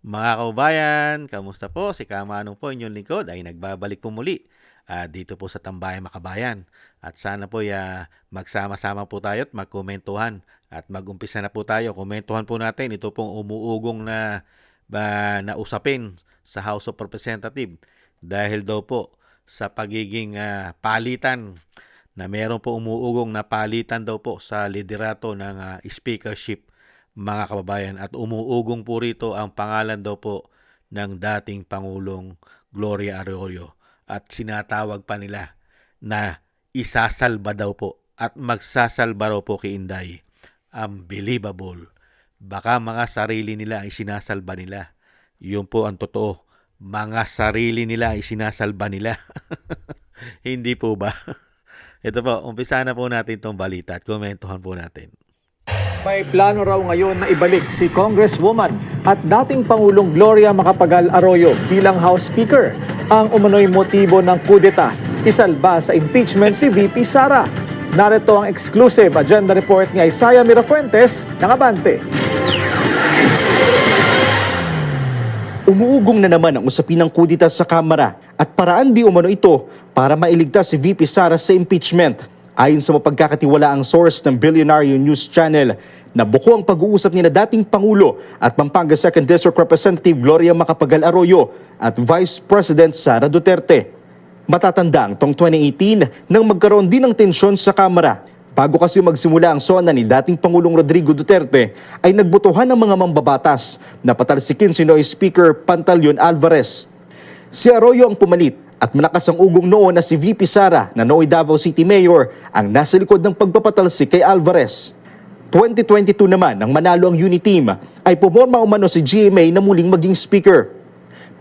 Mga kababayan, kamusta po? Si Kamanong po, inyong lingkod ay nagbabalik po muli dito po sa Tambayang Makabayan. At sana po magsama-sama po tayo at magkomentuhan. At magumpisa na po tayo. Komentuhan po natin ito pong umuugong na usapin sa House of Representatives. Dahil daw po sa pagiging palitan na meron po umuugong na palitan daw po sa liderato ng speakership, mga kababayan, at umuugong po rito ang pangalan daw po ng dating Pangulong Gloria Arroyo at sinatawag pa nila na isasalba daw po at magsasalba raw po kay Inday. Unbelievable. Baka mga sarili nila ay sinasalba nila. Yun po ang totoo. Mga sarili nila ay sinasalba nila. Hindi po ba? Ito po, umpisa na po natin itong balita at komentuhan po natin. May plano raw ngayon na ibalik si Congresswoman at dating Pangulong Gloria Macapagal Arroyo bilang House Speaker. Ang umano'y motibo ng kudeta, isalba sa impeachment si VP Sara. Narito ang exclusive agenda report ni Isaiah Mirafuentes ng Abante. Umuugong na naman ang usapin ng kudeta sa Kamara at paraan di umano ito para mailigtas si VP Sara sa impeachment. Ayon sa mapagkakatiwalaang source ng Billionaire News Channel, nabuko ang pag-uusap ni na dating Pangulo at Pampanga 2nd District Representative Gloria Macapagal Arroyo at Vice President Sara Duterte. Matatandang tong 2018 nang magkaroon din ng tensyon sa Kamara. Bago kasi magsimula ang SONA ni dating Pangulong Rodrigo Duterte, ay nagbotohan ng mga mambabatas na patalsikin si Noy Speaker Pantaleon Alvarez. Si Arroyo ang pumalit at malakas ang ugong noon na si VP Sara na nooy Davao City Mayor ang nasa likod ng pagpapatalsik kay Alvarez. 2022 naman nang manalo ang unity team ay pumorma umano si GMA na muling maging speaker.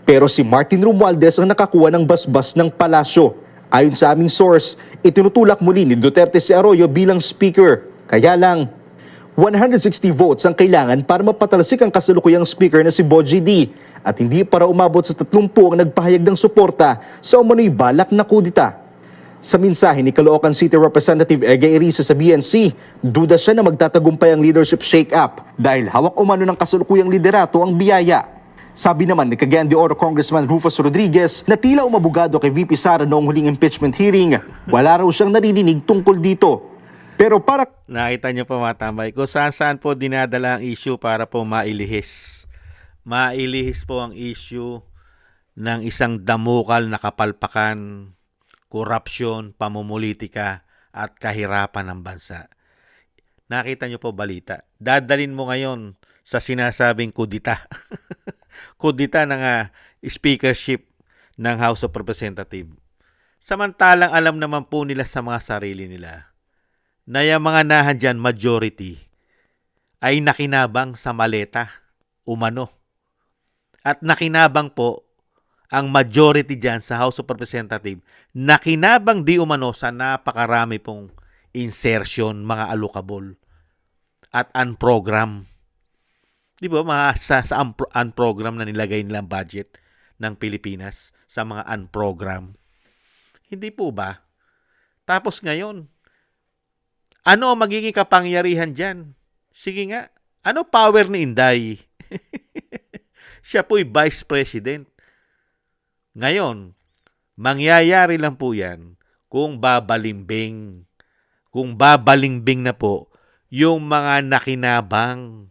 Pero si Martin Romualdez ang nakakuha ng basbas ng palasyo. Ayon sa aming source, itinutulak muli ni Duterte si Arroyo bilang speaker. Kaya lang, 160 votes ang kailangan para mapatalsik ang kasalukuyang speaker na si Bogie D. At hindi para umabot sa 30 ang nagpahayag ng suporta sa umano'y balak na kudeta. Sa mensahe ni Caloocan City Representative Ege Irisa sa BNC, duda siya na magtatagumpay ang leadership shake-up dahil hawak umano ng kasalukuyang liderato ang biyaya. Sabi naman ni Cagayan de Oro Congressman Rufus Rodriguez na tila umabogado kay VP Sara noong huling impeachment hearing, wala raw siyang naririnig tungkol dito. Pero para... Nakita niyo po mga tambay, kung saan po dinadala ang issue para po mailihis. Mailihis po ang issue ng isang damukal na kapalpakan, korupsyon, pamumulitika at kahirapan ng bansa. Nakita niyo po balita. Dadalin mo ngayon sa sinasabing kudita. Kudita ng speakership ng House of Representatives. Samantalang alam naman po nila sa mga sarili nila na yung mga nahandyan majority ay nakinabang sa maleta, umano. At nakinabang po ang majority dyan sa House of Representatives, nakinabang di umano sa napakarami pong insertion, mga allocable at unprogram. Di ba, sa unprogram na nilagay nilang budget ng Pilipinas sa mga unprogram. Hindi po ba? Tapos ngayon, ano ang magiging kapangyarihan dyan? Sige nga, ano power ni Inday? Siya po'y Vice President. Ngayon, mangyayari lang po yan kung babalimbing. Kung babalimbing na po yung mga nakinabang.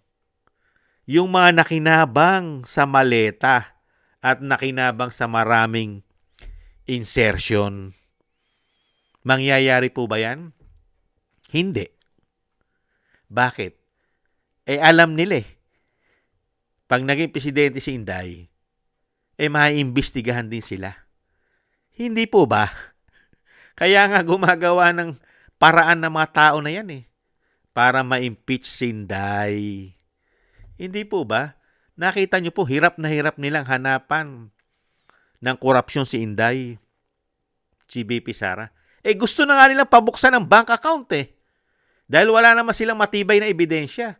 Yung mga nakinabang sa maleta at nakinabang sa maraming insertion. Mangyayari po ba yan? Hindi. Bakit? Alam nila eh. Pag naging presidente si Inday, maiimbestigahan din sila. Hindi po ba? Kaya nga gumagawa ng paraan ng mga tao na yan eh. Para ma-impeach si Inday. Hindi po ba? Nakita nyo po, hirap na hirap nilang hanapan ng korupsyon si Inday, si VP Sara. Gusto na nga nilang pabuksan ng bank account eh. Dahil wala naman silang matibay na ebidensya.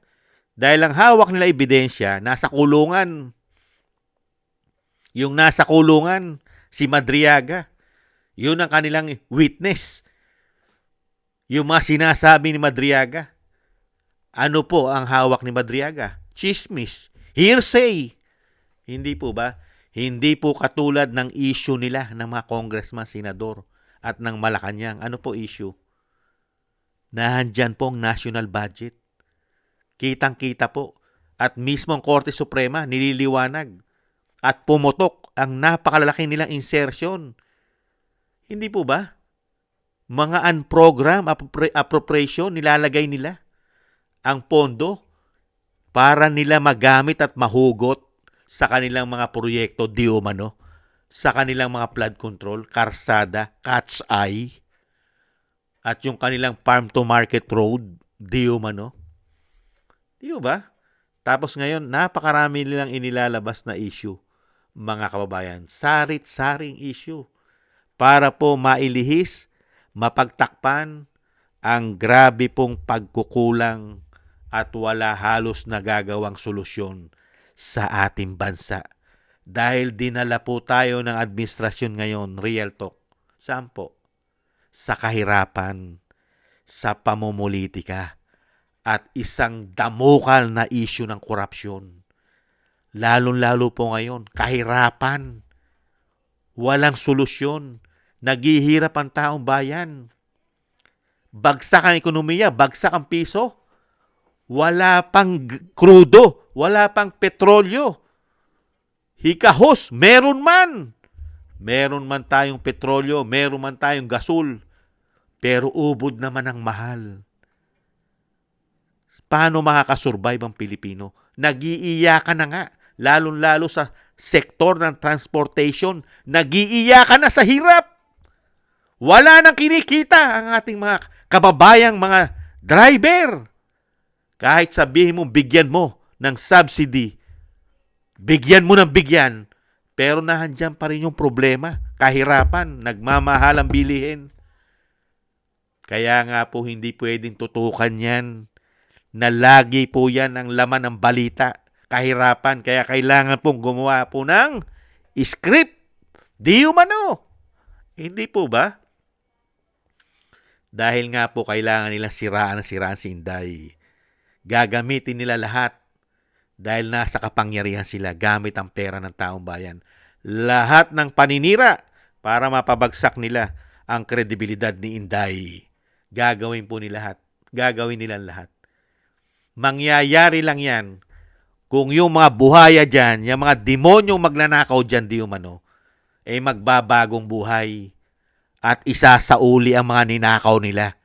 Dahil ang hawak nila ebidensya, nasa kulungan. Yung nasa kulungan, si Madriaga. Yun ang kanilang witness. Yung mga sinasabi ni Madriaga. Ano po ang hawak ni Madriaga? Chismis. Hearsay. Hindi po ba? Hindi po katulad ng issue nila ng mga congressman, senador at ng Malacanang. Ano po issue? Nahandyan po ang national budget. Kitang-kita po. At mismo ang Korte Suprema nililiwanag at pumutok ang napakalalaki nilang insertion. Hindi po ba? Mga unprogram appropriation nilalagay nila ang pondo para nila magamit at mahugot sa kanilang mga proyekto di umano, sa kanilang mga flood control, karsada, cat's eye, at yung kanilang farm to market road di umano. Di ba? Tapos ngayon, napakarami nilang inilalabas na issue, mga kababayan. Sarit-saring issue para po mailihis, mapagtakpan ang grabe pong pagkukulang at wala halos nagagawang solusyon sa ating bansa. Dahil dinala po tayo ng administrasyon ngayon, real talk. Saan po? Sa kahirapan, sa pamumulitika, at isang damukal na issue ng korupsyon. Lalong-lalo po ngayon, kahirapan. Walang solusyon. Naghihirap ang taong bayan. Bagsak ang ekonomiya, bagsak ang piso. Wala pang krudo, wala pang petrolyo. Hikahos, meron man. Meron man tayong petrolyo, meron man tayong gasul. Pero ubod naman ang mahal. Paano makakasurvive ang Pilipino? Nag-iiyakan na nga, lalong-lalo sa sektor ng transportation. Nag-iiyakan na sa hirap. Wala nang kinikita ang ating mga kababayang mga driver. Kahit sabihin mo, bigyan mo ng subsidy, bigyan mo ng bigyan, pero nahandyan pa rin yung problema, kahirapan, nagmamahal ang bilihin. Kaya nga po hindi pwedeng tutukan yan, na lagi po yan ang laman ng balita, kahirapan. Kaya kailangan pong gumawa po ng script. Di umano. Hindi po ba? Dahil nga po kailangan nila siraan si Inday. Gagamitin nila lahat dahil nasa kapangyarihan sila gamit ang pera ng taong bayan. Lahat ng paninira para mapabagsak nila ang kredibilidad ni Inday. Gagawin po nila lahat. Gagawin nila lahat. Mangyayari lang yan kung yung mga buhaya dyan, yung mga demonyong magnanakaw dyan di umano, ay magbabagong buhay at isasauli ang mga ninakaw nila.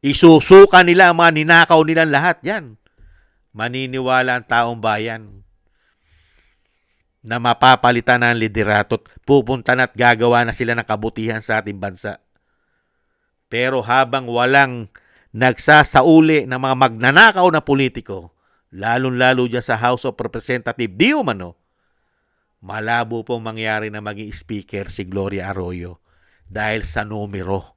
Isusuka nila ang mga ninakaw nilang lahat yan. Maniniwala ang taong bayan na mapapalitan ng liderato at pupunta na at gagawa na sila ng kabutihan sa ating bansa. Pero habang walang nagsasauli ng mga magnanakaw na politiko, lalong-lalo dyan sa House of Representatives, di umano, malabo pong mangyari na maging speaker si Gloria Arroyo dahil sa numero.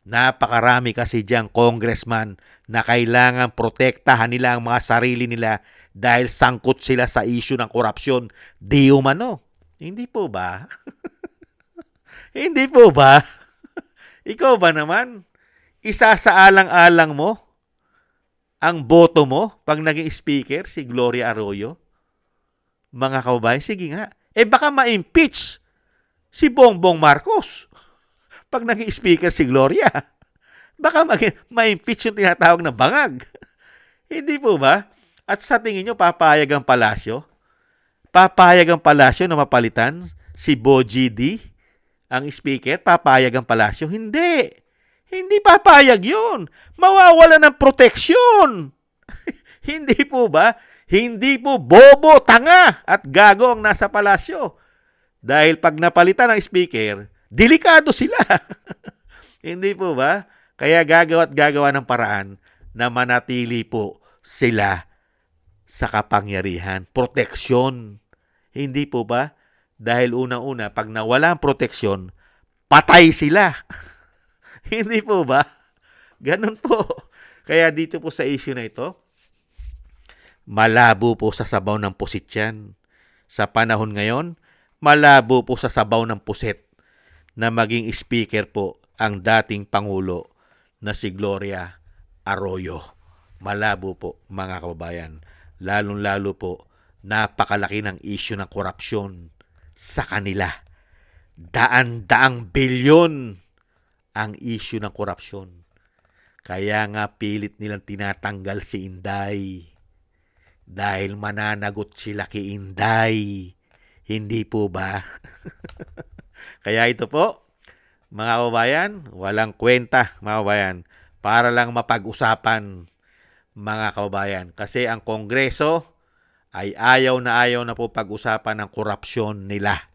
Napakarami kasi diyang congressman na kailangan protektahan nila ang mga sarili nila dahil sangkot sila sa issue ng korupsyon. Di umano. Hindi po ba? Hindi po ba? Ikaw ba naman? Isasaalang-alang mo ang boto mo pag naging speaker si Gloria Arroyo? Mga kababayan, sige nga. Baka ma-impeach si Bongbong Marcos pag naging speaker si Gloria. Baka ma-impeach yung tinatawag na bangag. Hindi po ba? At sa tingin nyo, papayag ang palasyo? Papayag ang palasyo na mapalitan si Bogie D, ang speaker? Papayag ang palasyo? Hindi. Hindi papayag yun. Mawawala ng proteksyon. Hindi po ba? Hindi po bobo, tanga at gago ang nasa palasyo. Dahil pag napalitan ng speaker, delikado sila. Hindi po ba? Kaya gagawa ng paraan na manatili po sila sa kapangyarihan. Proteksyon. Hindi po ba? Dahil unang-una, pag nawala ang proteksyon, patay sila. Hindi po ba? Ganun po. Kaya dito po sa issue na ito, malabo po sa sabaw ng pusit yan. Sa panahon ngayon, malabo po sa sabaw ng pusit na maging speaker po ang dating Pangulo na si Gloria Arroyo. Malabo po, mga kababayan. Lalong-lalo po Napakalaki ng issue ng korupsyon sa kanila. Daan-daang bilyon ang issue ng korupsyon. Kaya nga pilit nilang tinatanggal si Inday. Dahil mananagot sila kay Inday. Hindi po ba? Kaya ito po, mga kababayan, walang kwenta, mga kababayan, para lang mapag-usapan, mga kababayan. Kasi ang Kongreso ay ayaw na po pag-usapan ng korupsyon nila.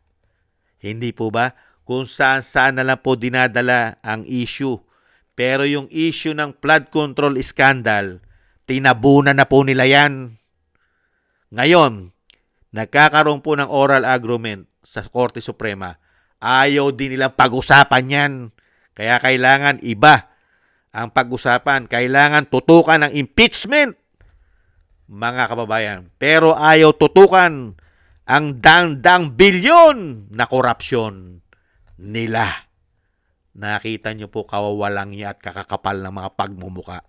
Hindi po ba? Kung saan na lang po dinadala ang issue. Pero yung issue ng flood control scandal, tinabunan na po nila yan. Ngayon, nagkakaroon po ng oral argument sa Korte Suprema. Ayaw din nilang pag-usapan yan. Kaya kailangan iba ang pag-usapan. Kailangan tutukan ng impeachment, mga kababayan. Pero ayaw tutukan ang dang-dang bilyon na korupsyon nila. Nakita nyo po kawawalang niya at kakakapal ng mga pagmumuka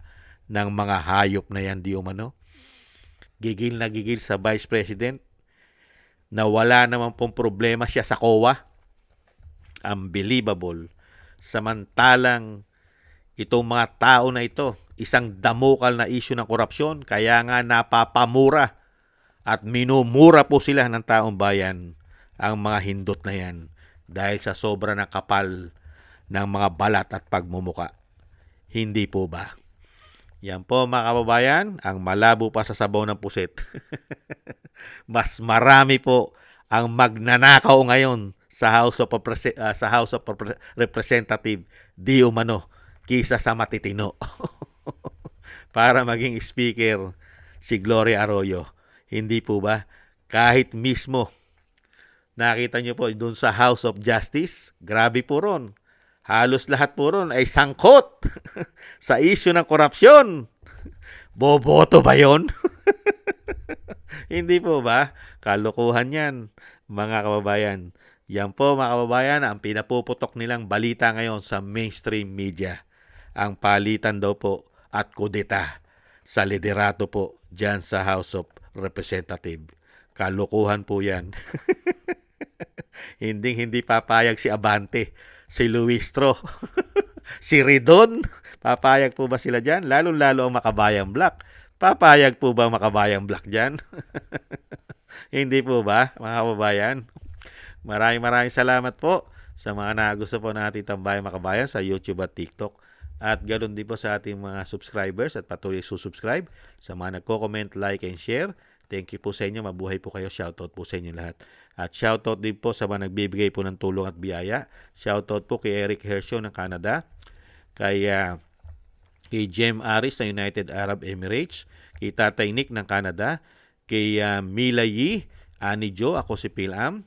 ng mga hayop na yan, di umano. Gigil na gigil sa Vice President na wala naman pong problema siya sa COA. Unbelievable. Samantalang itong mga tao na ito, isang damukal na issue ng korupsyon, kaya nga napapamura at minumura po sila ng taong bayan ang mga hindot na yan dahil sa sobra ng kapal ng mga balat at pagmumuka. Hindi po ba? Yan po, mga kababayan, ang malabo pa sa sabaw ng puset. Mas marami po ang magnanakaw ngayon sa House of Representative di umano kisa sa matitino. Para maging speaker si Gloria Arroyo. Hindi po ba? Kahit mismo nakita nyo po doon sa House of Justice, grabe po ron. Halos lahat po ron ay sangkot sa issue ng korupsyon. Boboto ba yon? Hindi po ba? Kalokohan yan, mga kababayan. Yan po, mga kababayan, ang pinapuputok nilang balita ngayon sa mainstream media. Ang palitan daw po at kudeta sa liderato po dyan sa House of Representative. Kalokohan po yan. Hindi papayag si Abante, si Luistro, si Ridon. Papayag po ba sila dyan? Lalo-lalo ang Makabayang Black. Papayag po ba ang Makabayang Black dyan? Hindi po ba, mga kababayan? Maraming salamat po sa mga nagusto po natin Tambayang Makabayan sa YouTube at TikTok. At ganoon din po sa ating mga subscribers at patuloy susubscribe. Sa mga nagko-comment, like, and share. Thank you po sa inyo. Mabuhay po kayo. Shoutout po sa inyo lahat. At shoutout din po sa mga nagbibigay po ng tulong at biyaya. Shoutout po kay Eric Hershaw ng Canada. Kay Jem Aris ng United Arab Emirates. Kay Tatay Nick ng Canada. Kay Mila Yi, Annie Jo, ako si Pilam.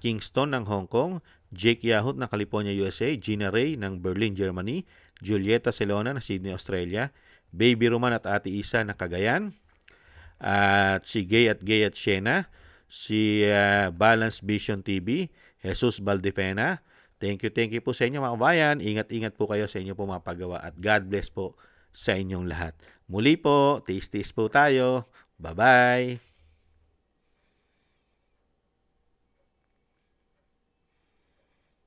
Kingston ng Hong Kong. Jake Yahut ng California, USA. Gina Ray ng Berlin, Germany. Julieta Celona ng Sydney, Australia. Baby Roman at Ate Isa ng Cagayan. At si Gay at Shena. Si Balance Vision TV. Jesus Valdepena. Thank you po sa inyo, mga kabayan. Ingat po kayo sa inyo po mga paggawa. At God bless po sa inyong lahat. Muli po, tiis po tayo. Bye-bye.